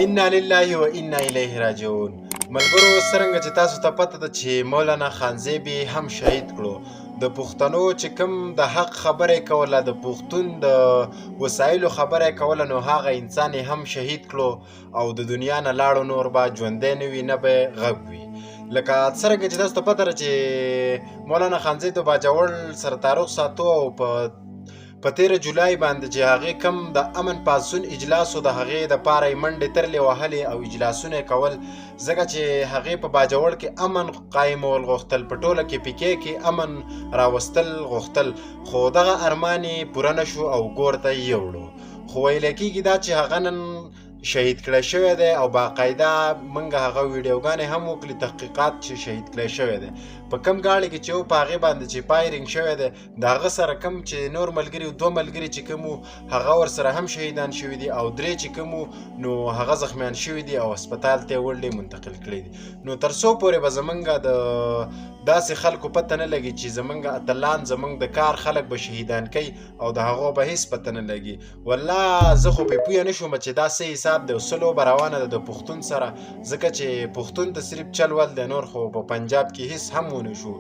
انا لله و انا الیه راجعون. ملګرو، څرنګه چې تاسو ته پته ده چې مولانا خانزیبي هم شهید کړو. د پښتنو چې کوم د حق خبره کوله، د پښتون د وسایلو خبره کوله، نو هغه انسان هم شهید کړو او د دنیا نه لاړو، نور به ژوندی نه وي، نه به غږ وي. لکه څرنګه چې تاسو ته پته ده چې مولانا خانزیب د باجوړ سره تعلق ساتو او په 13 جولای باندې چې هغې کم د امن پاڅون اجلاس و، د هغې دپاره یې منډې ترلې وهلې او اجلاسونه یې کول، ځکه چې هغې په باجوړ کې امن قایمول غوښتل، په ټوله کې پیکې کې امن راوستل غوښتل، خو دغه ارمان یې پوره نه شو او ګور ته یې یوړو. خو ویلی کېږي دا چې هغه نن شهید کړی شوی دی او باقاعده موږ هغه ویډیوګانې هم وکړي، تحقیقات چې شهید کړی شوی دی په کم ګاډي کې چې و، په هغې باندې چې فایرنګ شوی دی، د هغه سره کم چې نور ملګري، 2 ملګري چې کوم وو هغه ورسره هم شهیدان شوي دي، او 3 چې کوم وو نو هغه زخمیان شوي دي او هسپتال ته یې وړلې منتقل کړي دي. نو تر څو پورې به زمونږ د داسې خلکو پته نه لګي چې زمونږ اتلان، زمونږ د کار خلک به شهیدان کوي او د هغو به هېڅ پته نه لګي. والله زه خو پې پویه نه شوم چې دا څه حساب دی او څه لوبه روانه ده د پښتون سره، ځکه چې پښتون ته صرف چل ول دی، نور خو په پنجاب کې هېڅ هم ونه شو،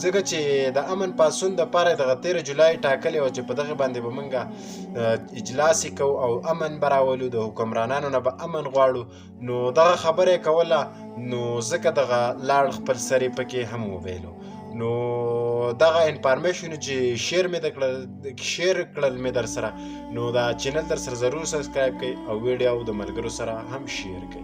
ځکه چې د امن پاڅون دپاره دغه 13 جولای ټاکلې وه چې په دغې باندې به موږ اجلاس یې کوو او امن به راولو، د حکمرانانو نه به امن غواړو. نو دغه خبره یې کوله، نو ځکه دغه لاړ خپل سر یې پکې هم وویلو. نو دغه انفارمیشن چې شیر کړل مې در سره، نو دا چینل در سره ضرور سبسکرایب کړئ او ویډیو د ملګرو سره هم شیر کړئ.